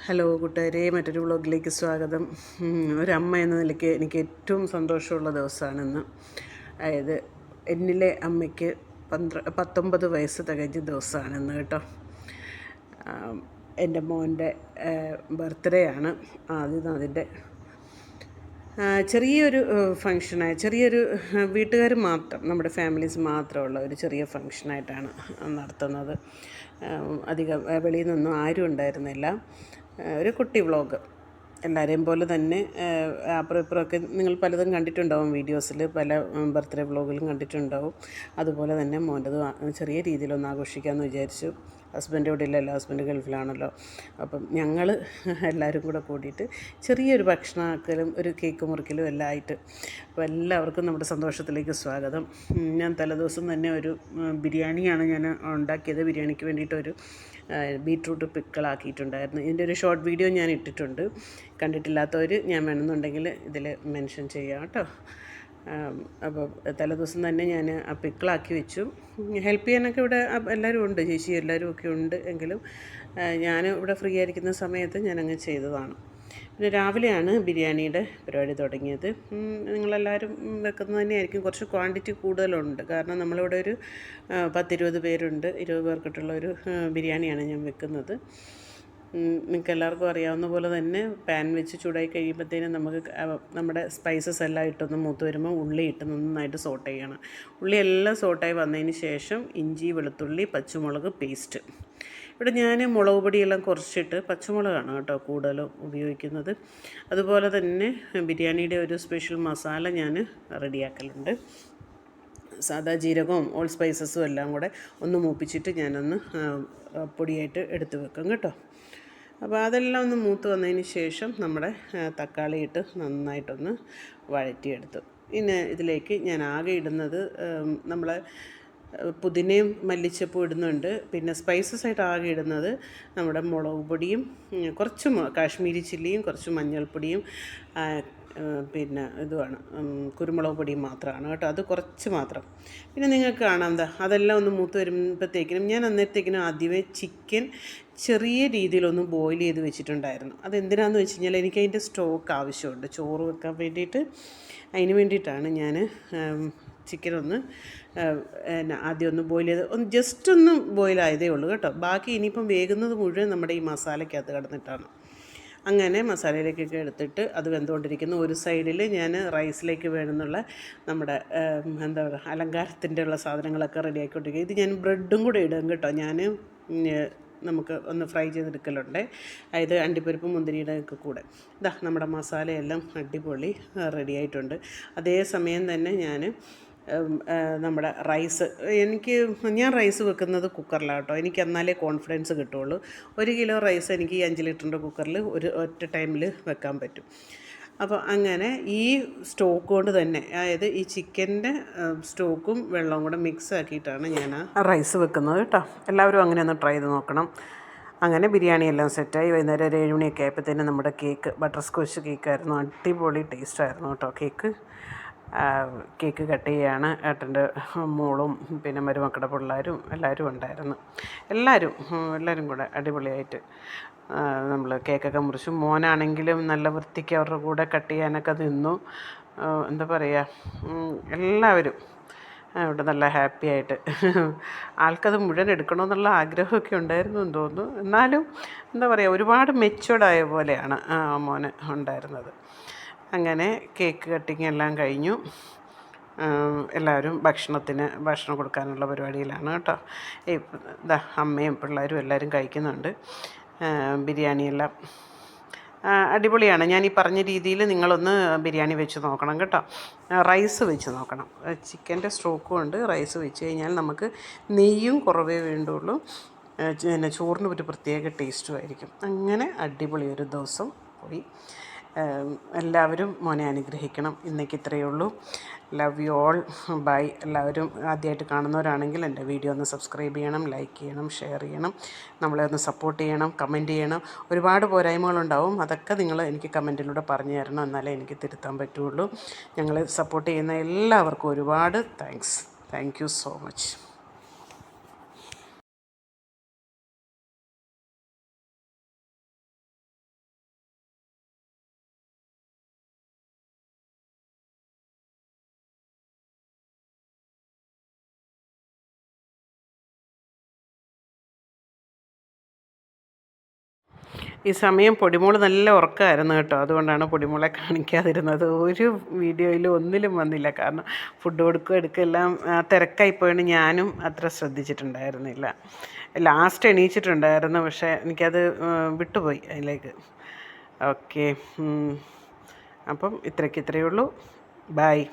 Hello കൂട്ടുകാരെ, മറ്റൊരു വ്ളോഗിലേക്ക് സ്വാഗതം. ഒരമ്മ എന്ന നിലയ്ക്ക് എനിക്ക് ഏറ്റവും സന്തോഷമുള്ള ദിവസമാണിന്ന്. അതായത് എന്നിലെ അമ്മയ്ക്ക് 19 വയസ്സ് തികഞ്ഞ ദിവസമാണിന്ന് കേട്ടോ. എൻ്റെ മോൻ്റെ ബർത്ത്ഡേ ആണ്. അതിൻ്റെ ചെറിയൊരു ചെറിയൊരു വീട്ടുകാർ മാത്രം, നമ്മുടെ ഫാമിലീസ് മാത്രമുള്ള ഒരു ചെറിയ ഫങ്ഷനായിട്ടാണ് നടത്തുന്നത്. അധികം വെളിയിൽ നിന്നും ആരും ഉണ്ടായിരുന്നില്ല. ഒരു കുട്ടി വ്ളോഗ്. എല്ലാവരെയും പോലെ തന്നെ അപ്പുറം ഇപ്പുറമൊക്കെ നിങ്ങൾ പലതും കണ്ടിട്ടുണ്ടാവും, വീഡിയോസിൽ പല ബർത്ത്ഡേ വ്ളോഗിലും കണ്ടിട്ടുണ്ടാവും. അതുപോലെ തന്നെ മോൻ്റെത് ചെറിയ രീതിയിലൊന്ന് ആഘോഷിക്കാമെന്ന് വിചാരിച്ചു. ഹസ്ബൻഡ് ഇവിടെ ഇല്ലല്ലോ, ഹസ്ബൻഡ് ഗൾഫിലാണല്ലോ. അപ്പം ഞങ്ങൾ എല്ലാവരും കൂടെ കൂടിയിട്ട് ചെറിയൊരു ഭക്ഷണമാക്കലും ഒരു കേക്ക് മുറിക്കലും എല്ലാം ആയിട്ട്. അപ്പോൾ എല്ലാവർക്കും നമ്മുടെ സന്തോഷത്തിലേക്ക് സ്വാഗതം. ഞാൻ തലേദിവസം തന്നെ ഒരു ബിരിയാണിയാണ് ഞാൻ ഉണ്ടാക്കിയത്. ബിരിയാണിക്ക് വേണ്ടിയിട്ടൊരു ബീട്രൂട്ട് പിക്കിളാക്കിയിട്ടുണ്ടായിരുന്നു. ഇതിൻ്റെ ഒരു ഷോർട്ട് വീഡിയോ ഞാൻ ഇട്ടിട്ടുണ്ട്. കണ്ടിട്ടില്ലാത്തവർ ഞാൻ വേണമെന്നുണ്ടെങ്കിൽ ഇതിൽ മെൻഷൻ ചെയ്യാം കേട്ടോ. അപ്പോൾ തലേദിവസം തന്നെ ഞാൻ ആ പിക്കിളാക്കി വെച്ചു. ഹെൽപ്പ് ചെയ്യാനൊക്കെ ഇവിടെ എല്ലാവരും ഉണ്ട്, ചേച്ചി എല്ലാവരും ഒക്കെ ഉണ്ട്. എങ്കിലും ഞാൻ ഇവിടെ ഫ്രീ ആയിരിക്കുന്ന സമയത്ത് ഞാനങ്ങ് ചെയ്തതാണ്. പിന്നെ രാവിലെയാണ് ബിരിയാണിയുടെ പരിപാടി തുടങ്ങിയത്. നിങ്ങളെല്ലാവരും വെക്കുന്നത് തന്നെയായിരിക്കും. കുറച്ച് ക്വാണ്ടിറ്റി കൂടുതലുണ്ട്, കാരണം നമ്മളിവിടെ ഒരു 10-20 പേരുണ്ട്. 20 പേർക്കിട്ടുള്ള ഒരു ബിരിയാണിയാണ് ഞാൻ വെക്കുന്നത്. നിങ്ങൾക്ക് എല്ലാവർക്കും അറിയാവുന്ന പോലെ തന്നെ പാൻ വെച്ച് ചൂടായി കഴിയുമ്പോഴത്തേനും നമുക്ക് നമ്മുടെ സ്പൈസസ് എല്ലാം ഇട്ടൊന്ന് മൂത്ത് വരുമ്പോൾ ഉള്ളി ഇട്ട് നന്നായിട്ട് സോട്ട് ചെയ്യണം. ഉള്ളി എല്ലാം സോട്ടായി വന്നതിന് ശേഷം ഇഞ്ചി, വെളുത്തുള്ളി, പച്ചമുളക് പേസ്റ്റ്. ഇവിടെ ഞാൻ മുളക് പൊടിയെല്ലാം കുറച്ചിട്ട് പച്ചമുളകാണ് കേട്ടോ കൂടുതലും ഉപയോഗിക്കുന്നത്. അതുപോലെ തന്നെ ബിരിയാണിയുടെ ഒരു സ്പെഷ്യൽ മസാല ഞാൻ റെഡിയാക്കലുണ്ട്. സാദാ ജീരകവും ഓൾ സ്പൈസസും എല്ലാം കൂടെ ഒന്ന് മൂപ്പിച്ചിട്ട് ഞാനൊന്ന് പൊടിയായിട്ട് എടുത്ത് വെക്കും കേട്ടോ. അപ്പോൾ അതെല്ലാം ഒന്ന് മൂത്ത് വന്നതിന് ശേഷം നമ്മുടെ തക്കാളി ഇട്ട് നന്നായിട്ടൊന്ന് വഴറ്റിയെടുത്തു. പിന്നെ ഇതിലേക്ക് ഞാൻ ആകെ ഇടുന്നത് നമ്മളെ പുതിനയും മല്ലിച്ചപ്പും ഇടുന്നുണ്ട്. പിന്നെ സ്പൈസസ് ആയിട്ട് ആകെ ഇടുന്നത് നമ്മുടെ മുളക് പൊടിയും കുറച്ച് കാശ്മീരി ചില്ലിയും കുറച്ച് മഞ്ഞൾപ്പൊടിയും പിന്നെ ഇതുമാണ് കുരുമുളക് പൊടിയും മാത്രമാണ് കേട്ടോ. അത് കുറച്ച് മാത്രം. പിന്നെ നിങ്ങൾക്ക് കാണാം അതെല്ലാം ഒന്ന് മൂത്ത് വരുമ്പോഴത്തേക്കിനും ഞാൻ അന്നേരത്തേക്കിനും ആദ്യമേ ചിക്കൻ ചെറിയ രീതിയിലൊന്ന് ബോയിൽ ചെയ്ത് വെച്ചിട്ടുണ്ടായിരുന്നു. അതെന്തിനാണെന്ന് വെച്ച് കഴിഞ്ഞാൽ എനിക്ക് അതിൻ്റെ സ്റ്റോക്ക് ആവശ്യമുണ്ട് ചോറ് വെക്കാൻ വേണ്ടിയിട്ട്. അതിന് വേണ്ടിയിട്ടാണ് ഞാൻ ചിക്കനൊന്ന് ആദ്യം ഒന്ന് ബോയിൽ ചെയ്ത് ജസ്റ്റ് ഒന്ന് ബോയിലായതേ ഉള്ളൂ കേട്ടോ. ബാക്കി ഇനിയിപ്പം വേകുന്നത് മുഴുവൻ നമ്മുടെ ഈ മസാലയ്ക്കകത്ത് കിടന്നിട്ടാണ്. അങ്ങനെ മസാലയിലേക്കൊക്കെ എടുത്തിട്ട് അത് വെന്തുകൊണ്ടിരിക്കുന്നു. ഒരു സൈഡിൽ ഞാൻ റൈസിലേക്ക് വേണമെന്നുള്ള നമ്മുടെ എന്താ പറയുക അലങ്കാരത്തിൻ്റെ ഉള്ള സാധനങ്ങളൊക്കെ റെഡിയാക്കിക്കൊണ്ടിരിക്കുക. ഇത് ഞാൻ ബ്രെഡും കൂടെ ഇടും കേട്ടോ. ഞാൻ നമുക്ക് ഒന്ന് ഫ്രൈ ചെയ്തെടുക്കലുണ്ട്. അതായത് അണ്ടിപ്പരിപ്പ് മുന്തിരിയുടെ ഒക്കെ കൂടെ. നമ്മുടെ മസാലയെല്ലാം അടിപൊളി റെഡിയായിട്ടുണ്ട്. അതേ സമയം തന്നെ ഞാൻ നമ്മുടെ ഞാൻ റൈസ് വെക്കുന്നത് കുക്കറിലാണ് കേട്ടോ. എനിക്ക് എന്നാലേ കോൺഫിഡൻസ് കിട്ടുള്ളൂ. 1 കിലോ റൈസ് എനിക്ക് ഈ 5 ലിറ്ററിൻ്റെ കുക്കറിൽ ഒറ്റ ടൈമിൽ വെക്കാൻ പറ്റും. അപ്പോൾ അങ്ങനെ ഈ സ്റ്റോക്ക് കൊണ്ട് തന്നെ, അതായത് ഈ ചിക്കൻ്റെ സ്റ്റോക്കും വെള്ളവും കൂടെ മിക്സ് ആക്കിയിട്ടാണ് ഞാൻ റൈസ് വെക്കുന്നത് കേട്ടോ. എല്ലാവരും അങ്ങനെ ഒന്ന് ട്രൈ ചെയ്ത് നോക്കണം. അങ്ങനെ ബിരിയാണി എല്ലാം സെറ്റായി. വൈകുന്നേരം ഒരു 7 മണിയൊക്കെ ആയപ്പോഴത്തേനും നമ്മുടെ കേക്ക് ബട്ടർ സ്കോച്ച് കേക്കായിരുന്നു. അടിപൊളി ടേസ്റ്റായിരുന്നു കേട്ടോ കേക്ക് കട്ട് ചെയ്യാണ്. ഏട്ടൻ്റെ മോളും പിന്നെ മരുമക്കളുടെ പിള്ളേരും എല്ലാവരും ഉണ്ടായിരുന്നു. എല്ലാവരും കൂടെ അടിപൊളിയായിട്ട് നമ്മൾ കേക്കൊക്കെ മുറിച്ചു. മോനാണെങ്കിലും നല്ല വൃത്തിക്ക് അവരുടെ കൂടെ കട്ട് ചെയ്യാനൊക്കെ നിന്നു. എന്താ പറയുക, എല്ലാവരും ഇവിടെ നല്ല ഹാപ്പി ആയിട്ട്. ആൾക്കത് മുഴുവൻ എടുക്കണമെന്നുള്ള ആഗ്രഹമൊക്കെ ഉണ്ടായിരുന്നു എന്ന് തോന്നുന്നു. എന്നാലും എന്താ പറയുക, ഒരുപാട് മെച്ചുവേർഡായ പോലെയാണ് മോന് ഉണ്ടായിരുന്നത്. അങ്ങനെ കേക്ക് കട്ടിങ് എല്ലാം കഴിഞ്ഞു. എല്ലാവരും ഭക്ഷണം കൊടുക്കാനുള്ള പരിപാടിയിലാണ് കേട്ടോ. അമ്മയും പിള്ളേരും എല്ലാവരും കഴിക്കുന്നുണ്ട്. ബിരിയാണിയെല്ലാം അടിപൊളിയാണ്. ഞാൻ ഈ പറഞ്ഞ രീതിയിൽ നിങ്ങളൊന്ന് ബിരിയാണി വെച്ച് നോക്കണം കേട്ടോ. റൈസ് വെച്ച് നോക്കണം. ചിക്കൻ്റെ സ്റ്റോക്കും ഉണ്ട്. റൈസ് വെച്ച് കഴിഞ്ഞാൽ നമുക്ക് നെയ്യും കുറവേ വേണ്ടുള്ളൂ. പിന്നെ ചോറിന് ഒരു പ്രത്യേക ടേസ്റ്റും ആയിരിക്കും. അങ്ങനെ അടിപൊളി ഒരു ദിവസം പോയി. എല്ലാവരും മോനെ അനുഗ്രഹിക്കണം. ഇന്നേക്ക് ഇത്രയേ ഉള്ളൂ. Love you all. ബൈ. എല്ലാവരും ആദ്യമായിട്ട് കാണുന്നവരാണെങ്കിൽ എൻ്റെ വീഡിയോ ഒന്ന് സബ്സ്ക്രൈബ് ചെയ്യണം, ലൈക്ക് ചെയ്യണം, ഷെയർ ചെയ്യണം, നമ്മളെ ഒന്ന് സപ്പോർട്ട് ചെയ്യണം, കമൻറ്റ് ചെയ്യണം. ഒരുപാട് പോരായ്മകളുണ്ടാവും, അതൊക്കെ നിങ്ങൾ എനിക്ക് കമൻറ്റിലൂടെ പറഞ്ഞു തരണം, എന്നാലേ എനിക്ക് തിരുത്താൻ പറ്റുള്ളൂ. ഞങ്ങളെ സപ്പോർട്ട് ചെയ്യുന്ന എല്ലാവർക്കും ഒരുപാട് താങ്ക് യു സോ മച്ച്. ഈ സമയം പൊടിമോള് നല്ല ഉറക്കമായിരുന്നു കേട്ടോ, അതുകൊണ്ടാണ് പൊടിമോളെ കാണിക്കാതിരുന്നത്. ഒരു വീഡിയോയിലും ഒന്നിലും വന്നില്ല, കാരണം ഫുഡ് കൊടുക്കുക എടുക്കുക എല്ലാം തിരക്കായിപ്പോയാണ്. ഞാനും അത്ര ശ്രദ്ധിച്ചിട്ടുണ്ടായിരുന്നില്ല. ലാസ്റ്റ് എണീച്ചിട്ടുണ്ടായിരുന്നു, പക്ഷേ എനിക്കത് വിട്ടുപോയി അതിലേക്ക്. ഓക്കെ, അപ്പം ഇത്രയ്ക്ക് ഇത്രയേ ഉള്ളൂ. ബായ്.